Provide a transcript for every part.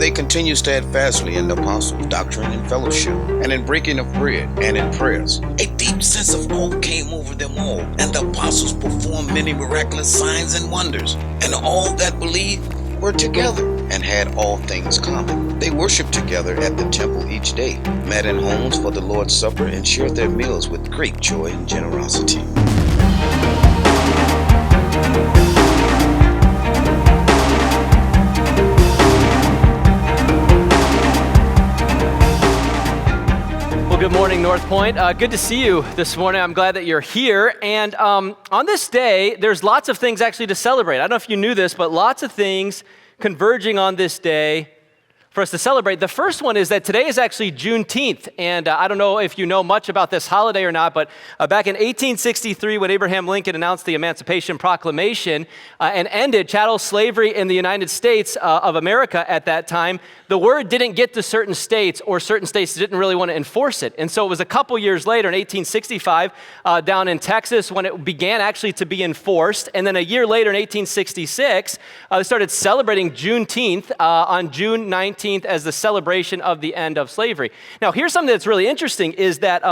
they continued steadfastly in the apostles' doctrine and fellowship, and in breaking of bread, and in prayers. A deep sense of awe came over them all, and the apostles performed many miraculous signs and wonders, and all that believed were together and had all things common. They worshiped together at the temple each day, met in homes for the Lord's Supper, and shared their meals with great joy and generosity. Good morning, NorthPoint. Good to see you this morning. I'm glad that you're here. And on this day, there's lots of things actually to celebrate. I don't know if you knew this, but lots of things converging on this day for us to celebrate. The first one is that today is actually Juneteenth. And I don't know if you know much about this holiday or not, but back in 1863, when Abraham Lincoln announced the Emancipation Proclamation and ended chattel slavery in the United States of America at that time, the word didn't get to certain states, or certain states didn't really want to enforce it. And so it was a couple years later, in 1865, down in Texas, when it began actually to be enforced. And then a year later, in 1866, they started celebrating Juneteenth on June 19th as the celebration of the end of slavery. Now, here's something that's really interesting, is that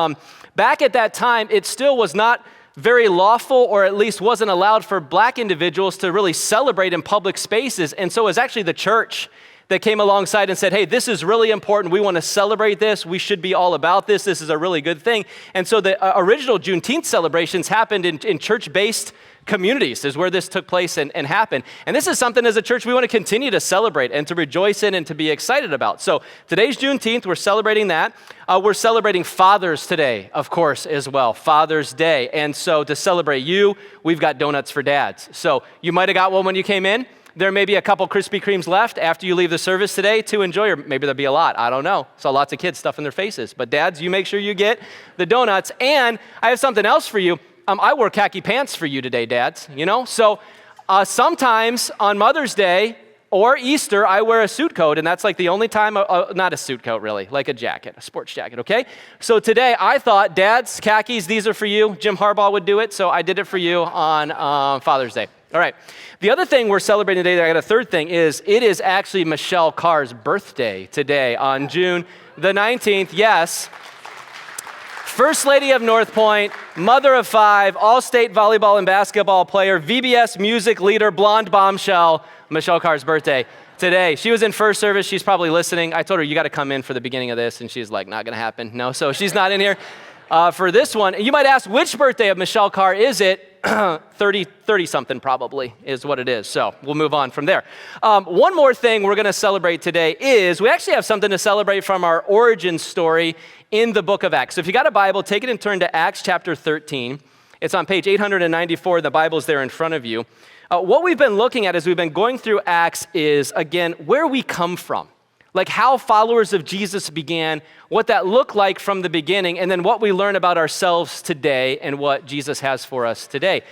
back at that time, it still was not very lawful, or at least wasn't allowed for black individuals to really celebrate in public spaces. And so it was actually the church that came alongside and said, hey, this is really important. We want to celebrate this. We should be all about this. This is a really good thing. And so the original Juneteenth celebrations happened in church-based communities, is where this took place and happened. And this is something as a church we want to continue to celebrate and to rejoice in and to be excited about. So today's Juneteenth, we're celebrating that. We're celebrating fathers today, of course, as well, Father's Day. And so to celebrate you, we've got donuts for dads. So you might have got one when you came in. There may be a couple Krispy Kremes left after you leave the service today to enjoy, or maybe there'll be a lot. I don't know. Saw lots of kids stuffing their faces. But dads, you make sure you get the donuts. And I have something else for you. I wore khaki pants for you today, dads, you know? So sometimes on Mother's Day or Easter, I wear a suit coat, and that's like the only time, not a suit coat really, like a jacket, a sports jacket, okay? So today I thought, dads, khakis, these are for you. Jim Harbaugh would do it, so I did it for you on Father's Day. All right. The other thing we're celebrating today, I got a third thing, is it is actually Michelle Carr's birthday today on June the 19th. Yes. First Lady of NorthPoint, mother of 5, all-state volleyball and basketball player, VBS music leader, blonde bombshell, Michelle Carr's birthday today. She was in first service. She's probably listening. I told her, you got to come in for the beginning of this, and she's like, not going to happen. No, so she's not in here for this one. You might ask, which birthday of Michelle Carr is it? 30-something probably is what it is. So we'll move on from there. One more thing we're going to celebrate today is we actually have something to celebrate from our origin story in the book of Acts. So if you got a Bible, take it and turn to Acts chapter 13. It's on page 894. The Bible's there in front of you. What we've been looking at as we've been going through Acts is, again, where we come from. Like how followers of Jesus began, what that looked like from the beginning, and then what we learn about ourselves today and what Jesus has for us today.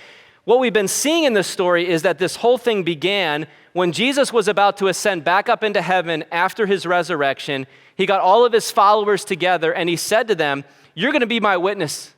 What we've been seeing in this story is that this whole thing began when Jesus was about to ascend back up into heaven after his resurrection. He got all of his followers together and he said to them, you're going to be my witnesses.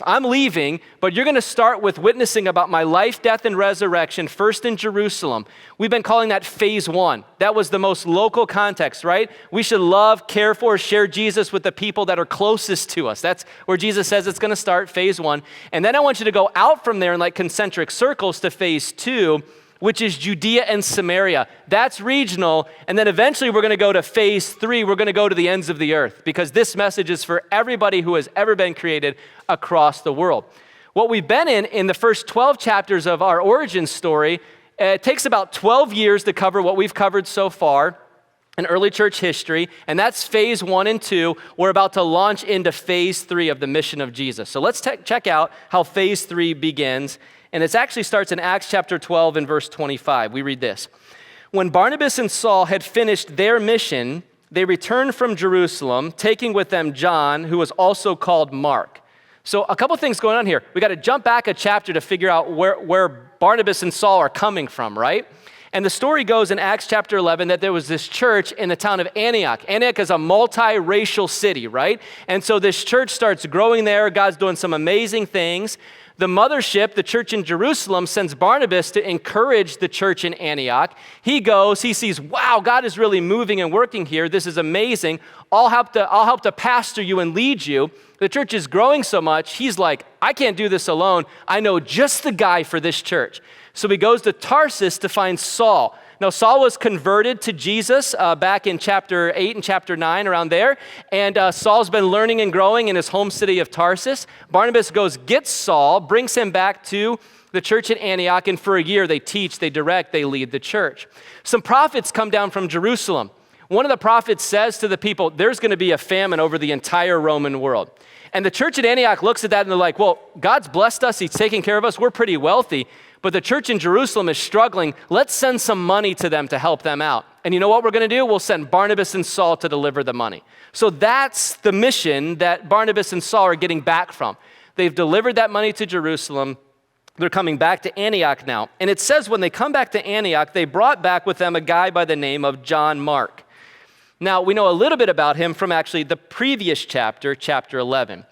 I'm leaving, but you're going to start with witnessing about my life, death, and resurrection, first in Jerusalem. We've been calling that phase 1. That was the most local context, right? We should love, care for, share Jesus with the people that are closest to us. That's where Jesus says it's going to start, phase 1. And then I want you to go out from there in like concentric circles to phase 2, which is Judea and Samaria. That's regional. And then eventually we're going to go to phase 3. We're going to go to the ends of the earth, because this message is for everybody who has ever been created across the world. What we've been in the first 12 chapters of our origin story, it takes about 12 years to cover what we've covered so far in early church history, and that's phase 1 and 2. We're about to launch into phase 3 of the mission of Jesus. So let's check out how phase 3 begins. And it actually starts in Acts chapter 12 and verse 25. We read this. When Barnabas and Saul had finished their mission, they returned from Jerusalem, taking with them John, who was also called Mark. So a couple things going on here. We got to jump back a chapter to figure out where Barnabas and Saul are coming from, right? And the story goes in Acts chapter 11 that there was this church in the town of Antioch. Antioch is a multiracial city, right? And so this church starts growing there. God's doing some amazing things. The mothership, the church in Jerusalem, sends Barnabas to encourage the church in Antioch. He goes, he sees, wow, God is really moving and working here. This is amazing. I'll help to pastor you and lead you. The church is growing so much, he's like, I can't do this alone. I know just the guy for this church. So he goes to Tarsus to find Saul. Now, Saul was converted to Jesus back in chapter 8 and chapter 9, around there. And Saul's been learning and growing in his home city of Tarsus. Barnabas goes, gets Saul, brings him back to the church at Antioch, and for a year they teach, they direct, they lead the church. Some prophets come down from Jerusalem. One of the prophets says to the people, there's going to be a famine over the entire Roman world. And the church at Antioch looks at that and they're like, well, God's blessed us, he's taking care of us, we're pretty wealthy. But the church in Jerusalem is struggling. Let's send some money to them to help them out. And you know what we're going to do? We'll send Barnabas and Saul to deliver the money. So that's the mission that Barnabas and Saul are getting back from. They've delivered that money to Jerusalem. They're coming back to Antioch now. And it says when they come back to Antioch, they brought back with them a guy by the name of John Mark. Now, we know a little bit about him from actually the previous chapter, chapter 11.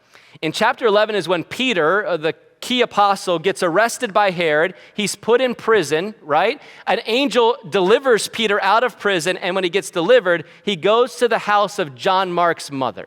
In chapter 11 is when Peter, the key apostle, gets arrested by Herod. He's put in prison, right? An angel delivers Peter out of prison, and when he gets delivered, he goes to the house of John Mark's mother.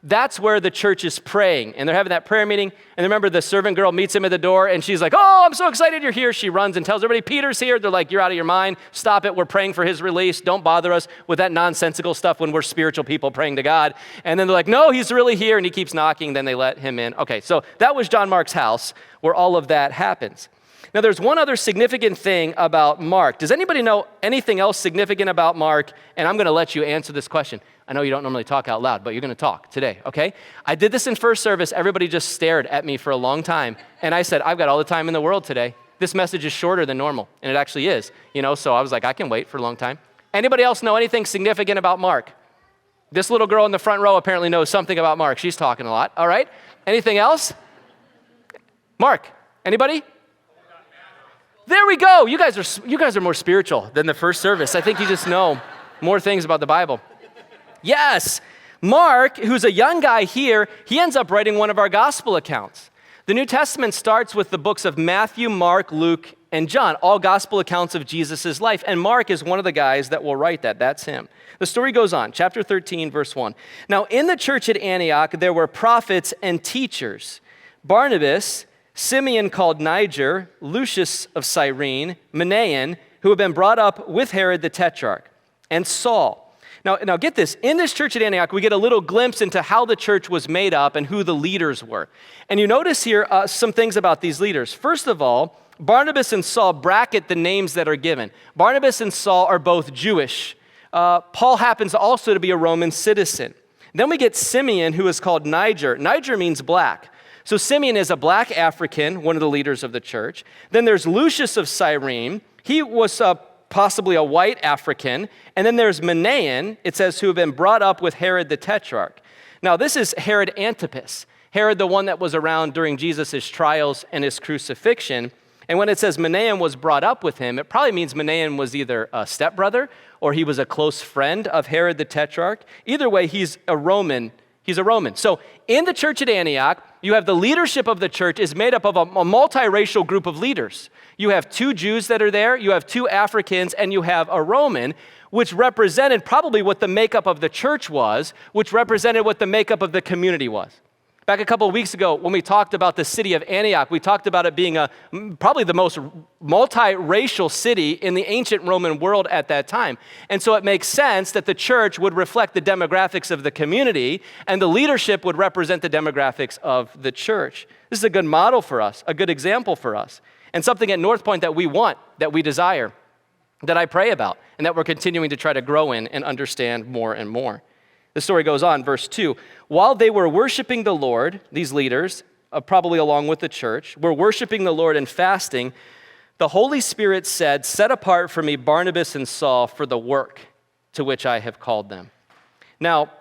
That's where the church is praying, and they're having that prayer meeting, and remember the servant girl meets him at the door, and she's like, oh, I'm so excited you're here. She runs and tells everybody, Peter's here. They're like, you're out of your mind. Stop it. We're praying for his release. Don't bother us with that nonsensical stuff when we're spiritual people praying to God. And then they're like, no, he's really here, and he keeps knocking. Then they let him in. Okay, so that was John Mark's house where all of that happens. Now, there's one other significant thing about Mark. Does anybody know anything else significant about Mark? And I'm going to let you answer this question. I know you don't normally talk out loud, but you're going to talk today, okay? I did this in first service. Everybody just stared at me for a long time. And I said, I've got all the time in the world today. This message is shorter than normal. And it actually is, so I was like, I can wait for a long time. Anybody else know anything significant about Mark? This little girl in the front row apparently knows something about Mark. She's talking a lot, all right? Anything else? Mark, anybody? There we go. You guys are more spiritual than the first service. I think you just know more things about the Bible. Yes, Mark, who's a young guy here, he ends up writing one of our gospel accounts. The New Testament starts with the books of Matthew, Mark, Luke, and John, all gospel accounts of Jesus' life. And Mark is one of the guys that will write that. That's him. The story goes on, chapter 13, verse 1. Now, in the church at Antioch, there were prophets and teachers. Barnabas, Simeon called Niger, Lucius of Cyrene, Manaen, who had been brought up with Herod the Tetrarch, and Saul. Now get this, in this church at Antioch, we get a little glimpse into how the church was made up and who the leaders were. And you notice here some things about these leaders. First of all, Barnabas and Saul bracket the names that are given. Barnabas and Saul are both Jewish. Paul happens also to be a Roman citizen. Then we get Simeon, who is called Niger. Niger means black. So Simeon is a black African, one of the leaders of the church. Then there's Lucius of Cyrene. He was possibly a white African. And then there's Manaen, it says, who have been brought up with Herod the Tetrarch. Now, this is Herod Antipas. Herod, the one that was around during Jesus' trials and his crucifixion. And when it says Manaen was brought up with him, it probably means Manaen was either a stepbrother or he was a close friend of Herod the Tetrarch. Either way, he's a Roman. So in the church at Antioch, you have the leadership of the church is made up of a multiracial group of leaders. You have 2 Jews that are there, you have 2 Africans, and you have a Roman, which represented probably what the makeup of the church was, which represented what the makeup of the community was. Back a couple of weeks ago, when we talked about the city of Antioch, we talked about it being probably the most multiracial city in the ancient Roman world at that time. And so it makes sense that the church would reflect the demographics of the community, and the leadership would represent the demographics of the church. This is a good model for us, a good example for us, and something at NorthPoint that we want, that we desire, that I pray about, and that we're continuing to try to grow in and understand more and more. The story goes on, verse 2. While they were worshiping the Lord, these leaders, probably along with the church, were worshiping the Lord and fasting, the Holy Spirit said, set apart for me Barnabas and Saul for the work to which I have called them. Now,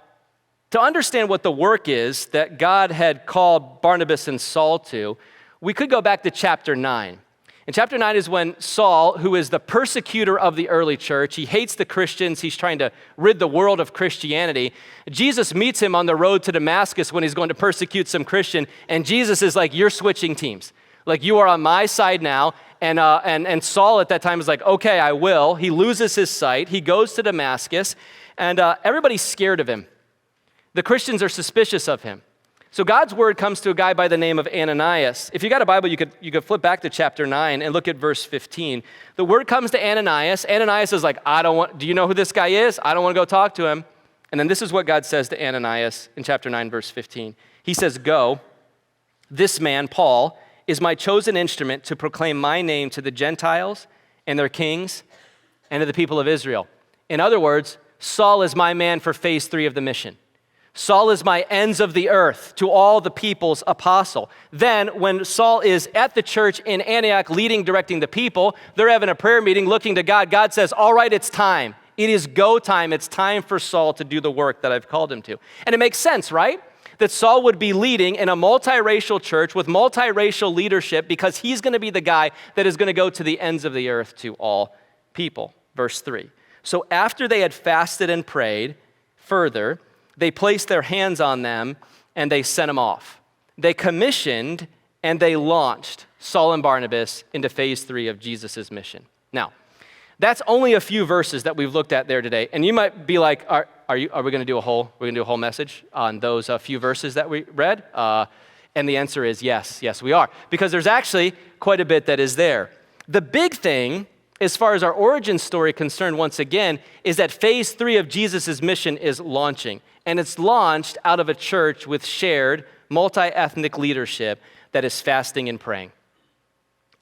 to understand what the work is that God had called Barnabas and Saul to, we could go back to chapter 9. In chapter 9 is when Saul, who is the persecutor of the early church, he hates the Christians, he's trying to rid the world of Christianity. Jesus meets him on the road to Damascus when he's going to persecute some Christian, and Jesus is like, you're switching teams. Like, you are on my side now, and Saul at that time is like, okay, I will. He loses his sight, he goes to Damascus, and everybody's scared of him. The Christians are suspicious of him. So God's word comes to a guy by the name of Ananias. If you got a Bible, you could flip back to chapter 9 and look at verse 15. The word comes to Ananias. Ananias is like, do you know who this guy is? I don't want to go talk to him. And then this is what God says to Ananias in chapter 9, verse 15. He says, go, this man, Paul, is my chosen instrument to proclaim my name to the Gentiles and their kings and to the people of Israel. In other words, Saul is my man for phase 3 of the mission. Saul is my ends of the earth to all the people's apostle. Then when Saul is at the church in Antioch leading, directing the people, they're having a prayer meeting looking to God. God says, all right, it's time. It is go time. It's time for Saul to do the work that I've called him to. And it makes sense, right? That Saul would be leading in a multiracial church with multiracial leadership because he's going to be the guy that is going to go to the ends of the earth to all people. Verse 3. So after they had fasted and prayed further, they placed their hands on them and they sent them off. They commissioned and they launched Saul and Barnabas into phase 3 of Jesus' mission. Now, that's only a few verses that we've looked at there today. And you might be like, are we going to do a whole message on those few verses that we read? And the answer is yes, we are. Because there's actually quite a bit that is there. The big thing, as far as our origin story concerned, once again, is that phase 3 of Jesus' mission is launching. And it's launched out of a church with shared multi-ethnic leadership that is fasting and praying.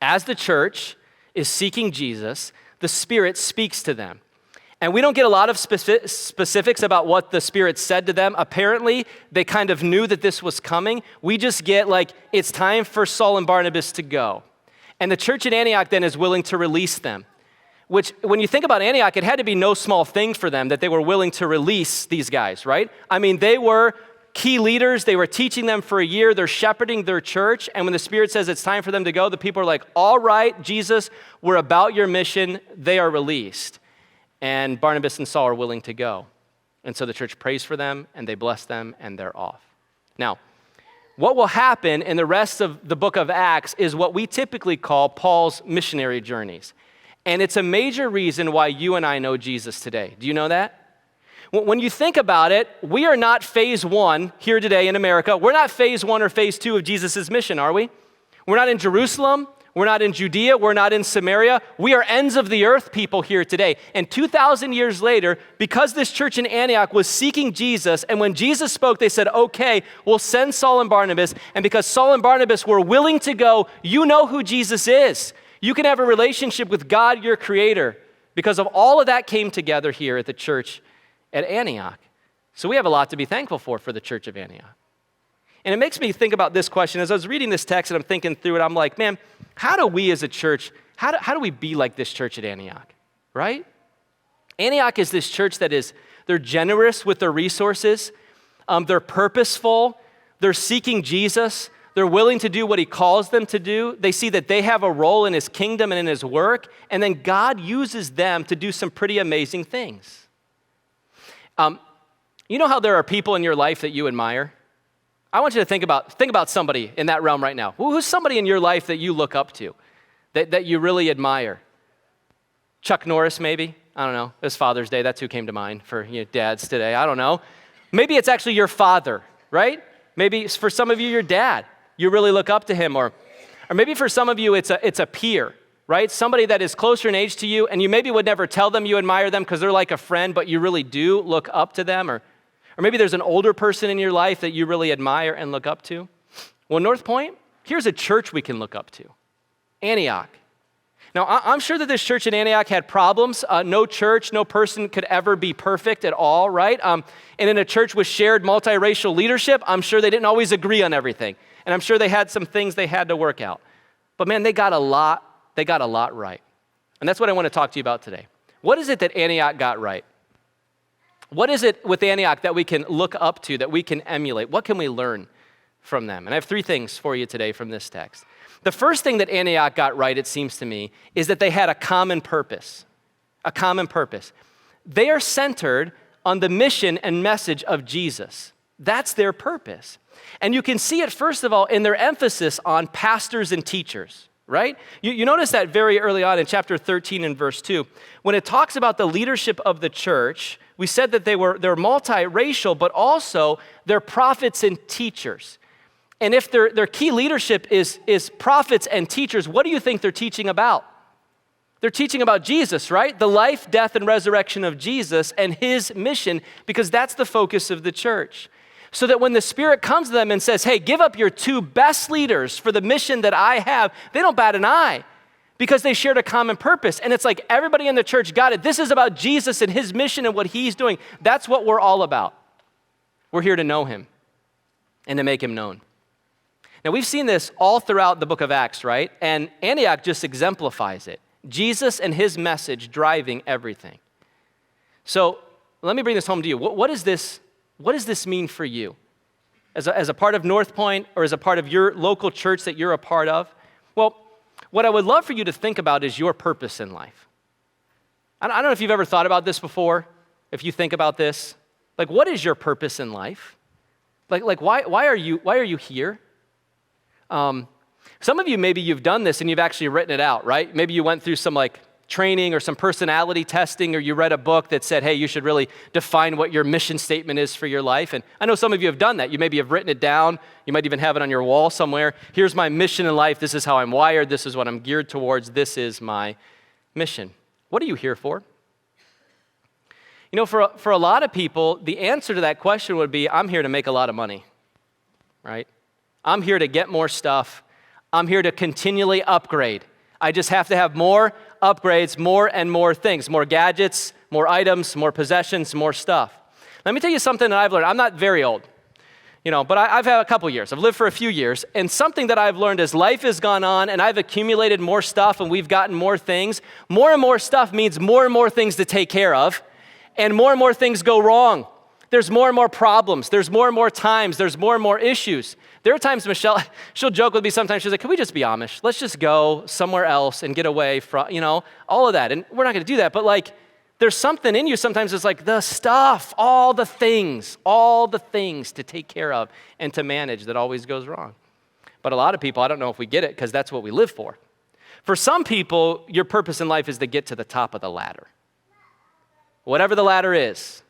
As the church is seeking Jesus, the Spirit speaks to them. And we don't get a lot of specifics about what the Spirit said to them. Apparently, they kind of knew that this was coming. We just get like, it's time for Saul and Barnabas to go. And the church in Antioch then is willing to release them. Which, when you think about Antioch, it had to be no small thing for them that they were willing to release these guys, right? I mean, they were key leaders. They were teaching them for a year. They're shepherding their church. And when the Spirit says it's time for them to go, the people are like, all right, Jesus, we're about your mission. They are released. And Barnabas and Saul are willing to go. And so the church prays for them, and they bless them, and they're off. Now, what will happen in the rest of the book of Acts is what we typically call Paul's missionary journeys. And it's a major reason why you and I know Jesus today. Do you know that? When you think about it, we are not phase 1 here today in America. We're not phase 1 or phase 2 of Jesus' mission, are we? We're not in Jerusalem. We're not in Judea. We're not in Samaria. We are ends of the earth people here today. And 2,000 years later, because this church in Antioch was seeking Jesus, and when Jesus spoke, they said, okay, we'll send Saul and Barnabas. And because Saul and Barnabas were willing to go, you know who Jesus is. You can have a relationship with God, your creator. Because of all of that came together here at the church at Antioch. So we have a lot to be thankful for the church of Antioch. And it makes me think about this question. As I was reading this text and I'm thinking through it, I'm like, man, how do we as a church, how do we be like this church at Antioch, right? Antioch is this church that they're generous with their resources. They're purposeful. They're seeking Jesus. They're willing to do what he calls them to do. They see that they have a role in his kingdom and in his work. And then God uses them to do some pretty amazing things. You know how there are people in your life that you admire? I want you to think about somebody in that realm right now. Who's somebody in your life that you look up to, that you really admire? Chuck Norris, maybe? I don't know. It's Father's Day. That's who came to mind for dads today. I don't know. Maybe it's actually your father, right? Maybe for some of you, your dad. You really look up to him. Or maybe for some of you, it's a peer, right? Somebody that is closer in age to you, and you maybe would never tell them you admire them because they're like a friend, but you really do look up to them. Or maybe there's an older person in your life that you really admire and look up to. Well, NorthPoint, here's a church we can look up to. Antioch. Now, I'm sure that this church in Antioch had problems. No church, no person could ever be perfect at all, right? And in a church with shared multiracial leadership, I'm sure they didn't always agree on everything. And I'm sure they had some things they had to work out. But man, they got a lot right. And that's what I want to talk to you about today. What is it that Antioch got right? What is it with Antioch that we can look up to, that we can emulate? What can we learn from them. And I have three things for you today from this text. The first thing that Antioch got right, it seems to me, is that they had a common purpose. A common purpose. They are centered on the mission and message of Jesus. That's their purpose. And you can see it, first of all, in their emphasis on pastors and teachers, right? You notice that very early on in chapter 13 and verse 2. When it talks about the leadership of the church, we said that they're multiracial, but also they're prophets and teachers. And if their key leadership is prophets and teachers, what do you think they're teaching about? They're teaching about Jesus, right? The life, death, and resurrection of Jesus and his mission, because that's the focus of the church. So that when the Spirit comes to them and says, hey, give up your two best leaders for the mission that I have, they don't bat an eye because they shared a common purpose. And it's like everybody in the church got it. This is about Jesus and his mission and what he's doing. That's what we're all about. We're here to know him and to make him known. Now, we've seen this all throughout the book of Acts, right? And Antioch just exemplifies it. Jesus and his message driving everything. So let me bring this home to you. What does this mean for you? As a part of NorthPoint or as a part of your local church that you're a part of? Well, what I would love for you to think about is your purpose in life. I don't know if you've ever thought about this before, if you think about this. Like, what is your purpose in life? Like why are you here? Some of you, maybe you've done this and you've actually written it out, right? Maybe you went through some training or some personality testing, or you read a book that said, hey, you should really define what your mission statement is for your life. And I know some of you have done that. You maybe have written it down. You might even have it on your wall somewhere. Here's my mission in life. This is how I'm wired. This is what I'm geared towards. This is my mission. What are you here for? You know, for a lot of people, the answer to that question would be, I'm here to make a lot of money, right? I'm here to get more stuff. I'm here to continually upgrade. I just have to have more upgrades, more and more things, more gadgets, more items, more possessions, more stuff. Let me tell you something that I've learned. I'm not very old, but I've had a couple years. I've lived for a few years, and something that I've learned as life has gone on and I've accumulated more stuff and we've gotten more things, more and more stuff means more and more things to take care of, and more things go wrong. There's more and more problems. There's more and more times. There's more and more issues. There are times Michelle, she'll joke with me sometimes. She's like, can we just be Amish? Let's just go somewhere else and get away from, all of that. And we're not going to do that. But there's something in you sometimes it's like the stuff, all the things to take care of and to manage that always goes wrong. But a lot of people, I don't know if we get it because that's what we live for. For some people, your purpose in life is to get to the top of the ladder. Whatever the ladder is.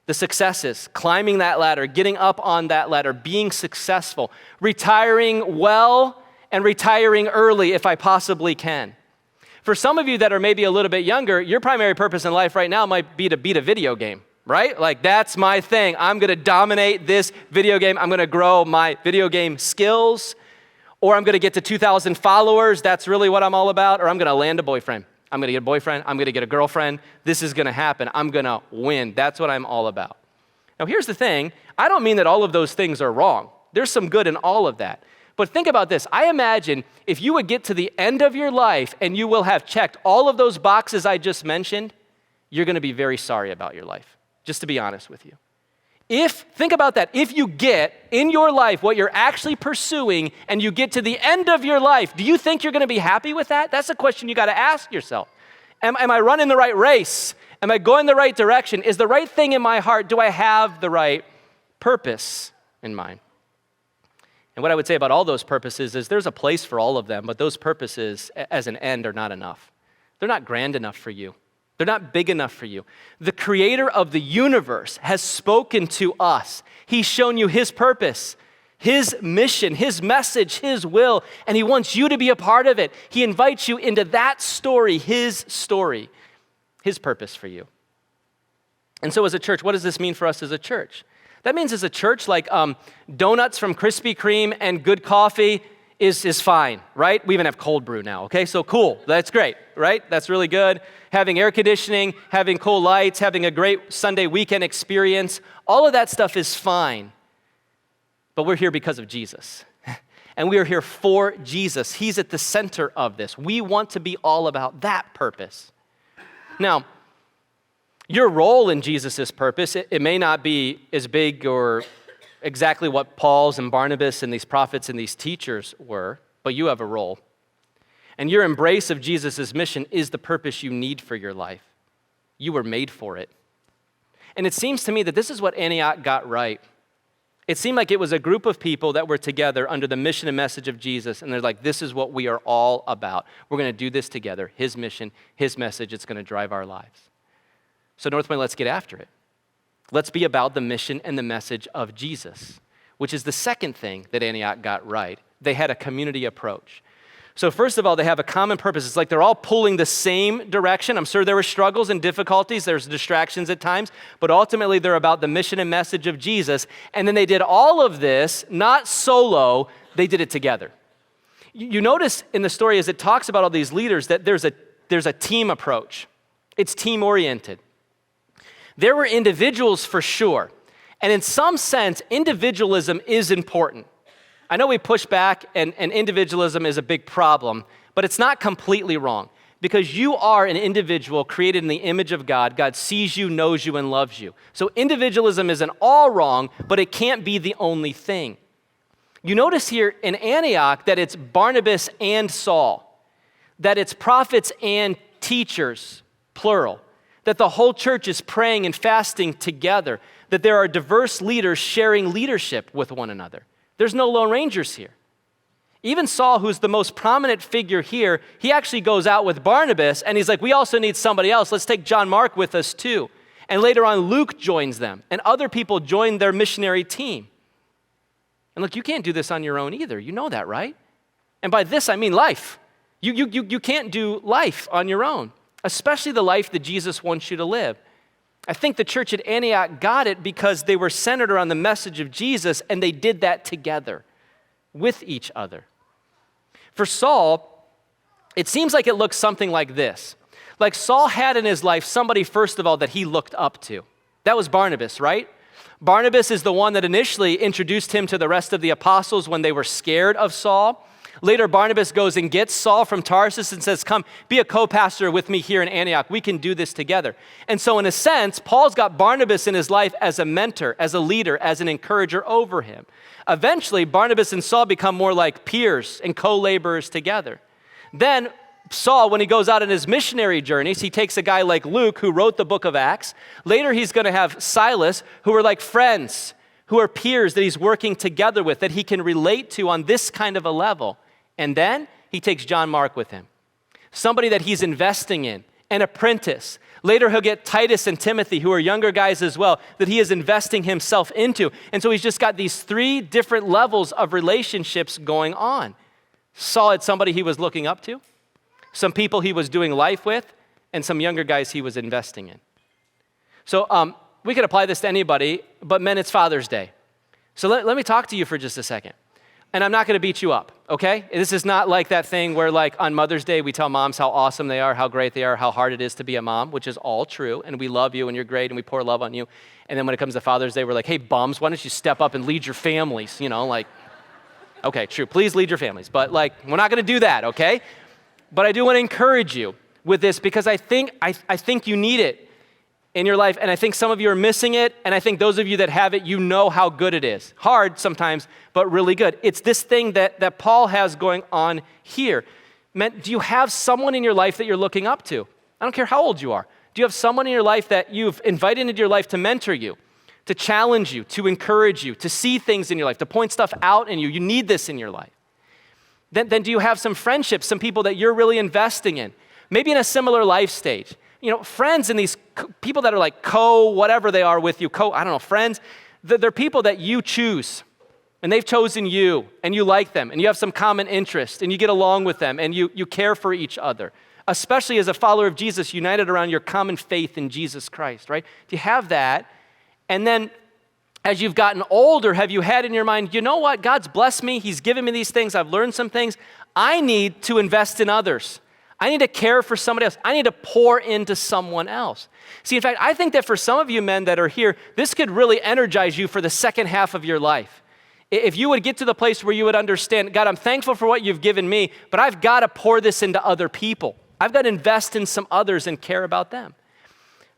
The successes, climbing that ladder, getting up on that ladder, being successful, retiring well and retiring early if I possibly can. For some of you that are maybe a little bit younger, your primary purpose in life right now might be to beat a video game, right? Like that's my thing. I'm going to dominate this video game. I'm going to grow my video game skills, or I'm going to get to 2,000 followers. That's really what I'm all about. Or I'm going to land a boyfriend. I'm going to get a boyfriend. I'm going to get a girlfriend. This is going to happen. I'm going to win. That's what I'm all about. Now, here's the thing. I don't mean that all of those things are wrong. There's some good in all of that. But think about this. I imagine if you would get to the end of your life and you will have checked all of those boxes I just mentioned, you're going to be very sorry about your life, just to be honest with you. Think about that. If you get in your life what you're actually pursuing and you get to the end of your life, do you think you're going to be happy with that? That's a question you got to ask yourself. Am I running the right race? Am I going the right direction? Is the right thing in my heart? Do I have the right purpose in mind? And what I would say about all those purposes is there's a place for all of them, but those purposes as an end are not enough. They're not grand enough for you. They're not big enough for you. The creator of the universe has spoken to us. He's shown you his purpose, his mission, his message, his will, and he wants you to be a part of it. He invites you into that story, his purpose for you. And so as a church, what does this mean for us as a church? That means as a church, donuts from Krispy Kreme and good coffee is fine, right? We even have cold brew now, okay? So cool, that's great, right? That's really good. Having air conditioning, having cool lights, having a great Sunday weekend experience, all of that stuff is fine. But we're here because of Jesus. And we are here for Jesus. He's at the center of this. We want to be all about that purpose. Now, your role in Jesus' purpose, it may not be as big or exactly what Paul's and Barnabas and these prophets and these teachers were, but you have a role. And your embrace of Jesus' mission is the purpose you need for your life. You were made for it. And it seems to me that this is what Antioch got right. It seemed like it was a group of people that were together under the mission and message of Jesus, and they're like, this is what we are all about. We're going to do this together. His mission, his message, it's going to drive our lives. So NorthPoint, let's get after it. Let's be about the mission and the message of Jesus, which is the second thing that Antioch got right. They had a community approach. So first of all, they have a common purpose. It's like they're all pulling the same direction. I'm sure there were struggles and difficulties. There's distractions at times, but ultimately they're about the mission and message of Jesus. And then they did all of this, not solo, they did it together. You notice in the story as it talks about all these leaders that there's a team approach. It's team-oriented. There were individuals for sure. And in some sense, individualism is important. I know we push back and individualism is a big problem, but it's not completely wrong because you are an individual created in the image of God. God sees you, knows you, and loves you. So individualism isn't all wrong, but it can't be the only thing. You notice here in Antioch that it's Barnabas and Saul, that it's prophets and teachers, plural, that the whole church is praying and fasting together, that there are diverse leaders sharing leadership with one another. There's no Lone Rangers here. Even Saul, who's the most prominent figure here, he actually goes out with Barnabas, and he's like, we also need somebody else. Let's take John Mark with us too. And later on, Luke joins them, and other people join their missionary team. And look, you can't do this on your own either. You know that, right? And by this, I mean life. You can't do life on your own, especially the life that Jesus wants you to live. I think the church at Antioch got it because they were centered around the message of Jesus, and they did that together with each other. For Saul, it seems like it looks something like this. Like Saul had in his life somebody, first of all, that he looked up to. That was Barnabas, right? Barnabas is the one that initially introduced him to the rest of the apostles when they were scared of Saul. Later, Barnabas goes and gets Saul from Tarsus and says, come, be a co-pastor with me here in Antioch. We can do this together. And so in a sense, Paul's got Barnabas in his life as a mentor, as a leader, as an encourager over him. Eventually, Barnabas and Saul become more like peers and co-laborers together. Then Saul, when he goes out on his missionary journeys, he takes a guy like Luke, who wrote the book of Acts. Later, he's going to have Silas, who are like friends, who are peers that he's working together with, that he can relate to on this kind of a level. And then he takes John Mark with him, somebody that he's investing in, an apprentice. Later, he'll get Titus and Timothy, who are younger guys as well, that he is investing himself into. And so he's just got these three different levels of relationships going on. Saul had somebody he was looking up to, some people he was doing life with, and some younger guys he was investing in. So we could apply this to anybody, but men, it's Father's Day. So let me talk to you for just a second. And I'm not going to beat you up, okay? This is not like that thing where like on Mother's Day, we tell moms how awesome they are, how great they are, how hard it is to be a mom, which is all true. And we love you and you're great and we pour love on you. And then when it comes to Father's Day, we're like, hey, bums, why don't you step up and lead your families? You know, like, okay, true. Please lead your families. But like, we're not going to do that, okay? But I do want to encourage you with this because I think you need it in your life, and I think some of you are missing it, and I think those of you that have it, you know how good it is. Hard sometimes, but really good. It's this thing that Paul has going on here. Do you have someone in your life that you're looking up to? I don't care how old you are. Do you have someone in your life that you've invited into your life to mentor you, to challenge you, to encourage you, to see things in your life, to point stuff out in you? You need this in your life. Then do you have some friendships, some people that you're really investing in, maybe in a similar life stage? You know, friends and these people that are like whatever they are with you, friends, they're people that you choose and they've chosen you and you like them and you have some common interest and you get along with them and you care for each other, especially as a follower of Jesus, united around your common faith in Jesus Christ, right? Do you have that? And then as you've gotten older, have you had in your mind, you know what? God's blessed me. He's given me these things. I've learned some things. I need to invest in others. I need to care for somebody else. I need to pour into someone else. See, in fact, I think that for some of you men that are here, this could really energize you for the second half of your life. If you would get to the place where you would understand, God, I'm thankful for what you've given me, but I've got to pour this into other people. I've got to invest in some others and care about them.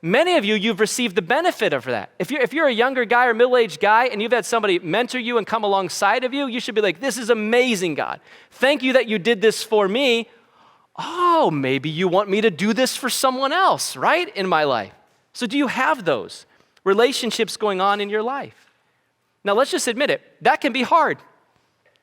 Many of you, you've received the benefit of that. If you're a younger guy or middle-aged guy and you've had somebody mentor you and come alongside of you, you should be like, this is amazing, God. Thank you that you did this for me. Oh, maybe you want me to do this for someone else, right, in my life. So do you have those relationships going on in your life? Now, let's just admit it. That can be hard.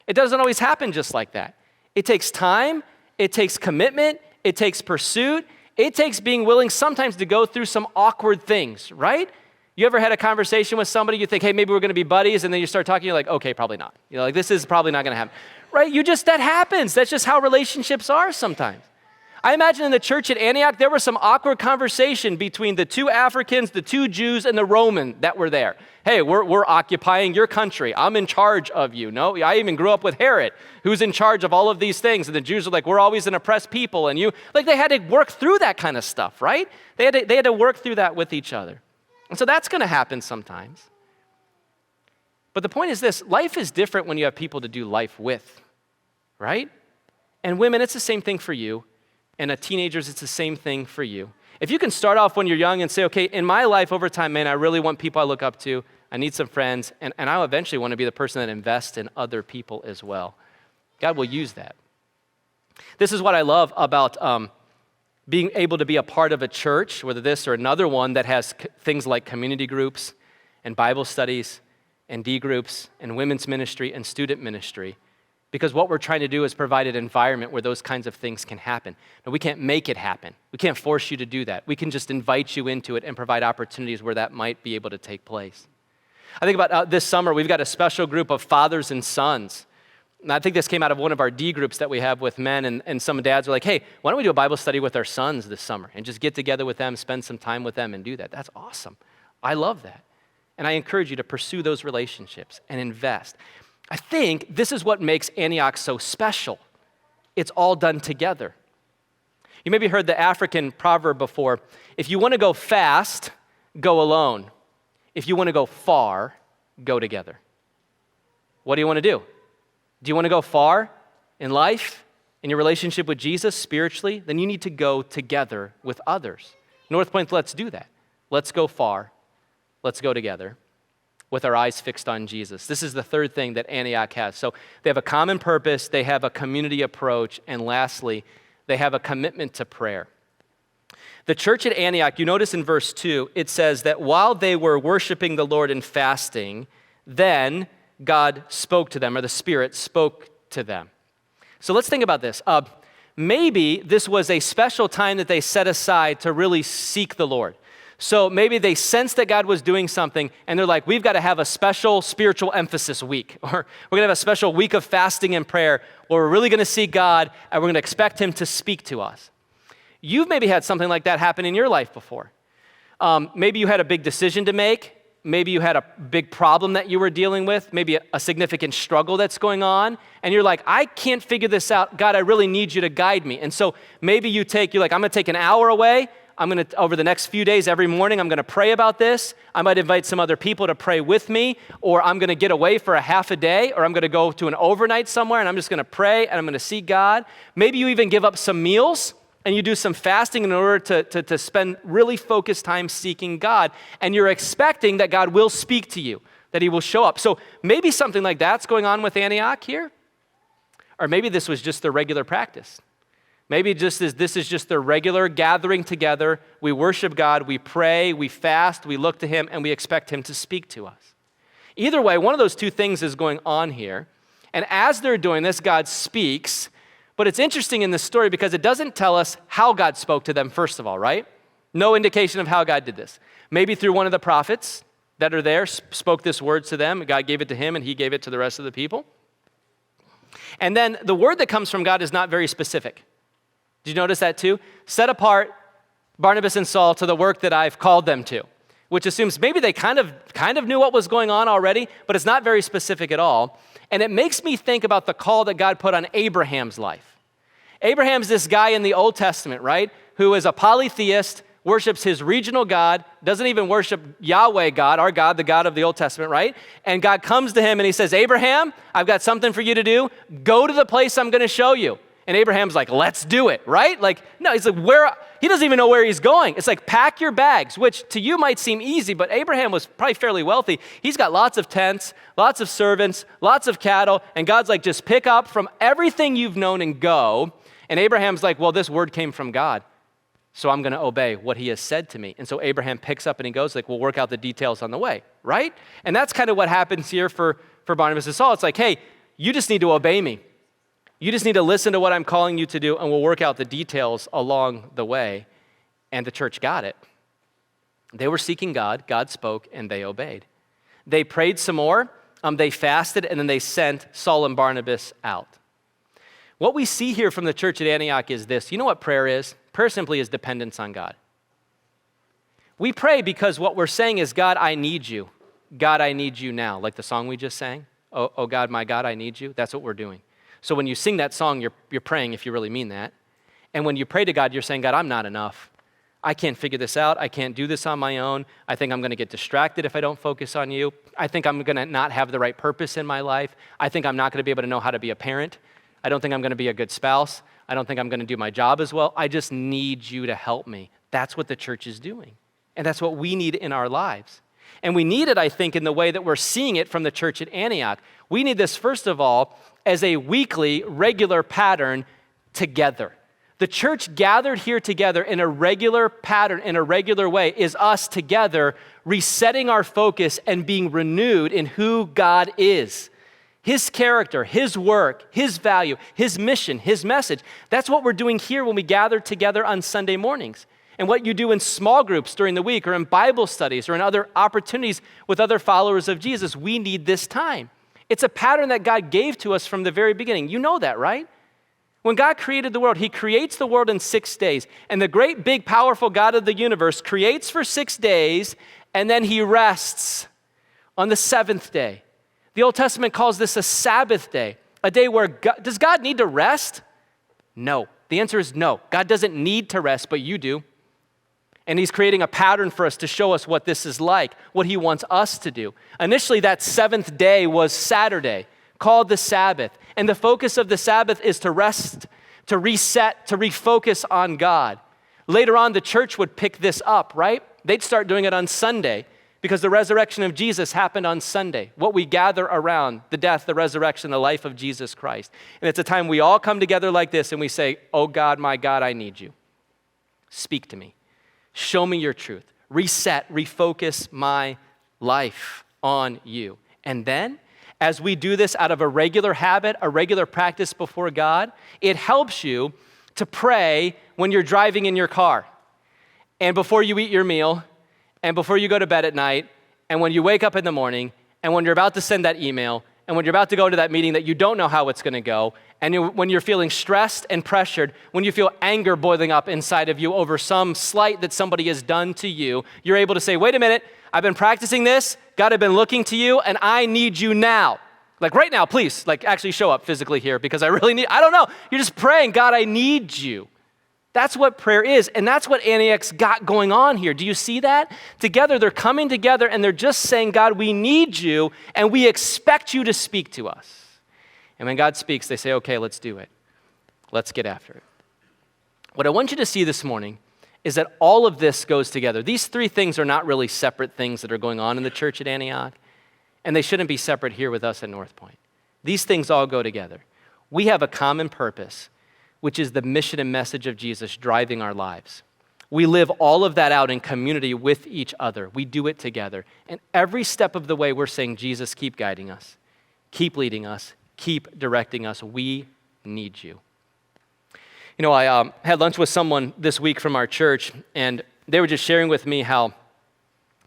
It doesn't always happen just like that. It takes time. It takes commitment. It takes pursuit. It takes being willing sometimes to go through some awkward things, right? You ever had a conversation with somebody, you think, hey, maybe we're going to be buddies, and then you start talking, you're like, okay, probably not. Like, this is probably not going to happen, right? That happens. That's just how relationships are sometimes. I imagine in the church at Antioch, there was some awkward conversation between the 2 Africans, the 2 Jews, and the Roman that were there. Hey, we're occupying your country. I'm in charge of you. No, I even grew up with Herod, who's in charge of all of these things. And the Jews are like, we're always an oppressed people. And they had to work through that kind of stuff, right? They had to work through that with each other. And so that's going to happen sometimes. But the point is this, life is different when you have people to do life with, right? And women, it's the same thing for you. And teenagers, it's the same thing for you. If you can start off when you're young and say, okay, in my life over time, man, I really want people I look up to. I need some friends, and I eventually want to be the person that invests in other people as well. God will use that. This is what I love about being able to be a part of a church, whether this or another one that has things like community groups and Bible studies and D groups and women's ministry and student ministry. Because what we're trying to do is provide an environment where those kinds of things can happen. Now, we can't make it happen. We can't force you to do that. We can just invite you into it and provide opportunities where that might be able to take place. I think about this summer, we've got a special group of fathers and sons. And I think this came out of one of our D groups that we have with men, and some dads are like, hey, why don't we do a Bible study with our sons this summer and just get together with them, spend some time with them and do that. That's awesome. I love that. And I encourage you to pursue those relationships and invest. I think this is what makes Antioch so special. It's all done together. You maybe heard the African proverb before. If you want to go fast, go alone. If you want to go far, go together. What do you want to do? Do you want to go far in life, in your relationship with Jesus, spiritually? Then you need to go together with others. NorthPoint, let's do that. Let's go far. Let's go together, with our eyes fixed on Jesus. This is the third thing that Antioch has. So they have a common purpose, they have a community approach, and lastly, they have a commitment to prayer. The church at Antioch, you notice in verse 2, it says that while they were worshiping the Lord and fasting, then God spoke to them, or the Spirit spoke to them. So let's think about this. Maybe this was a special time that they set aside to really seek the Lord. So maybe they sensed that God was doing something, and they're like, we've got to have a special spiritual emphasis week, or we're going to have a special week of fasting and prayer where we're really going to seek God, and we're going to expect him to speak to us. You've maybe had something like that happen in your life before. Maybe you had a big decision to make. Maybe you had a big problem that you were dealing with, maybe a significant struggle that's going on, and you're like, I can't figure this out. God, I really need you to guide me. And so maybe you're like, I'm going to take an hour away. Over the next few days, every morning, I'm going to pray about this. I might invite some other people to pray with me, or I'm going to get away for a half a day, or I'm going to go to an overnight somewhere, and I'm just going to pray, and I'm going to seek God. Maybe you even give up some meals, and you do some fasting in order to spend really focused time seeking God, and you're expecting that God will speak to you, that he will show up. So maybe something like that's going on with Antioch here, or maybe this was just their regular practice. Maybe this is just their regular gathering together. We worship God, we pray, we fast, we look to him, and we expect him to speak to us. Either way, one of those two things is going on here. And as they're doing this, God speaks. But it's interesting in this story because it doesn't tell us how God spoke to them, first of all, right? No indication of how God did this. Maybe through one of the prophets that are there, spoke this word to them. God gave it to him, and he gave it to the rest of the people. And then the word that comes from God is not very specific. Did you notice that too? Set apart Barnabas and Saul to the work that I've called them to, which assumes maybe they kind of knew what was going on already, but it's not very specific at all. And it makes me think about the call that God put on Abraham's life. Abraham's this guy in the Old Testament, right, who is a polytheist, worships his regional God, doesn't even worship Yahweh God, our God, the God of the Old Testament, right? And God comes to him and he says, Abraham, I've got something for you to do. Go to the place I'm going to show you. And Abraham's like, let's do it, right? Like, no, he's like, where? He doesn't even know where he's going. It's like, pack your bags, which to you might seem easy, but Abraham was probably fairly wealthy. He's got lots of tents, lots of servants, lots of cattle, and God's like, just pick up from everything you've known and go. And Abraham's like, well, this word came from God, so I'm going to obey what he has said to me. And so Abraham picks up and he goes like, we'll work out the details on the way, right? And that's kind of what happens here for Barnabas and Saul. It's like, hey, you just need to obey me. You just need to listen to what I'm calling you to do, and we'll work out the details along the way. And the church got it. They were seeking God, God spoke, and they obeyed. They prayed some more, they fasted, and then they sent Saul and Barnabas out. What we see here from the church at Antioch is this. You know what prayer is? Prayer simply is dependence on God. We pray because what we're saying is, God, I need you. God, I need you now. Like the song we just sang, oh God, my God, I need you. That's what we're doing. So when you sing that song, you're praying if you really mean that. And when you pray to God, you're saying, God, I'm not enough. I can't figure this out. I can't do this on my own. I think I'm going to get distracted if I don't focus on you. I think I'm going to not have the right purpose in my life. I think I'm not going to be able to know how to be a parent. I don't think I'm going to be a good spouse. I don't think I'm going to do my job as well. I just need you to help me. That's what the church is doing. And that's what we need in our lives. And we need it, I think, in the way that we're seeing it from the church at Antioch. We need this, first of all, as a weekly, regular pattern together. The church gathered here together in a regular pattern, in a regular way, is us together resetting our focus and being renewed in who God is. His character, his work, his value, his mission, his message. That's what we're doing here when we gather together on Sunday mornings. And what you do in small groups during the week or in Bible studies or in other opportunities with other followers of Jesus, we need this time. It's a pattern that God gave to us from the very beginning. You know that, right? When God created the world, he creates the world in 6 days. And the great, big, powerful God of the universe creates for 6 days, and then he rests on the 7th day. The Old Testament calls this a Sabbath day, a day where does God need to rest? No. The answer is no. God doesn't need to rest, but you do. And he's creating a pattern for us to show us what this is like, what he wants us to do. Initially, that 7th day was Saturday, called the Sabbath. And the focus of the Sabbath is to rest, to reset, to refocus on God. Later on, the church would pick this up, right? They'd start doing it on Sunday because the resurrection of Jesus happened on Sunday. What we gather around, the death, the resurrection, the life of Jesus Christ. And it's a time we all come together like this and we say, oh God, my God, I need you. Speak to me. Show me your truth. Reset, refocus my life on you. And then, as we do this out of a regular habit, a regular practice before God, it helps you to pray when you're driving in your car, and before you eat your meal, and before you go to bed at night, and when you wake up in the morning, and when you're about to send that email, and when you're about to go to that meeting that you don't know how it's going to go, and when you're feeling stressed and pressured, when you feel anger boiling up inside of you over some slight that somebody has done to you, you're able to say, wait a minute, I've been practicing this, God, I've been looking to you, and I need you now. Like right now, please, like actually show up physically here because I really need, I don't know. You're just praying, God, I need you. That's what prayer is, and that's what Antioch's got going on here. Do you see that? Together, they're coming together, and they're just saying, God, we need you, and we expect you to speak to us. And when God speaks, they say, okay, let's do it. Let's get after it. What I want you to see this morning is that all of this goes together. These 3 things are not really separate things that are going on in the church at Antioch, and they shouldn't be separate here with us at NorthPoint. These things all go together. We have a common purpose, which is the mission and message of Jesus driving our lives. We live all of that out in community with each other. We do it together. And every step of the way, we're saying, Jesus, keep guiding us, keep leading us, keep directing us. We need you. You know, I had lunch with someone this week from our church, and they were just sharing with me how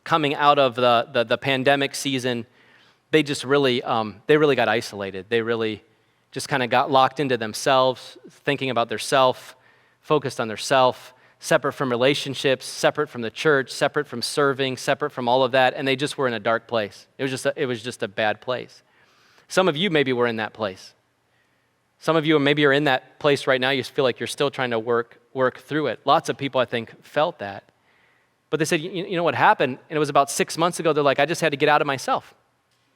coming out of the pandemic season, they just really got isolated. They really just kind of got locked into themselves, thinking about their self, focused on their self, separate from relationships, separate from the church, separate from serving, separate from all of that, and they just were in a dark place. It was just a bad place. Some of you maybe were in that place. Some of you maybe are in that place right now. You feel like you're still trying to work through it. Lots of people, I think, felt that. But they said, you know what happened? And it was about 6 months ago. They're like, I just had to get out of myself.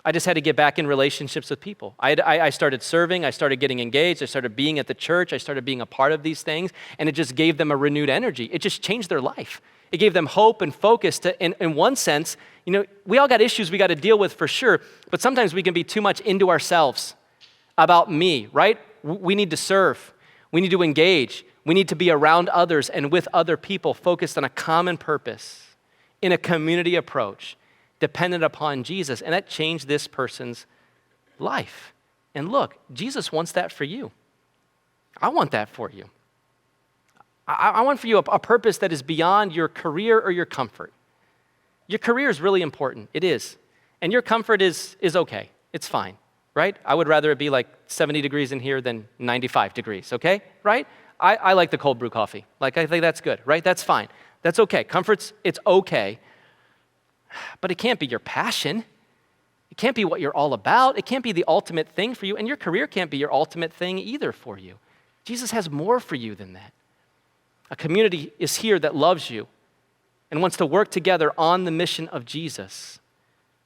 I just had to get back in relationships with people. I started serving, I started getting engaged, I started being at the church, I started being a part of these things, and it just gave them a renewed energy. It just changed their life. It gave them hope and focus to, in one sense, we all got issues we got to deal with for sure, but sometimes we can be too much into ourselves, about me, right? We need to serve. We need to engage. We need to be around others and with other people focused on a common purpose in a community approach dependent upon Jesus. And that changed this person's life. And look, Jesus wants that for you. I want that for you. I want for you a purpose that is beyond your career or your comfort. Your career is really important. It is. And your comfort is okay. It's fine, right? I would rather it be like 70 degrees in here than 95 degrees, okay? Right? I like the cold brew coffee. Like, I think that's good, right? That's fine. That's okay. It's okay. But it can't be your passion. It can't be what you're all about. It can't be the ultimate thing for you. And your career can't be your ultimate thing either for you. Jesus has more for you than that. A community is here that loves you and wants to work together on the mission of Jesus.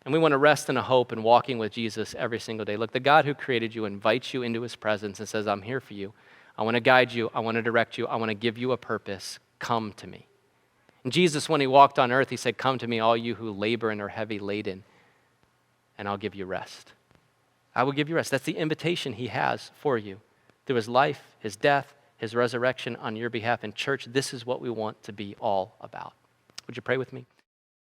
And we want to rest in a hope and walking with Jesus every single day. Look, the God who created you invites you into his presence and says, I'm here for you. I want to guide you. I want to direct you. I want to give you a purpose. Come to me. And Jesus, when he walked on earth, he said, come to me, all you who labor and are heavy laden, and I'll give you rest. I will give you rest. That's the invitation he has for you through his life, his death, his resurrection on your behalf. And church, this is what we want to be all about. Would you pray with me?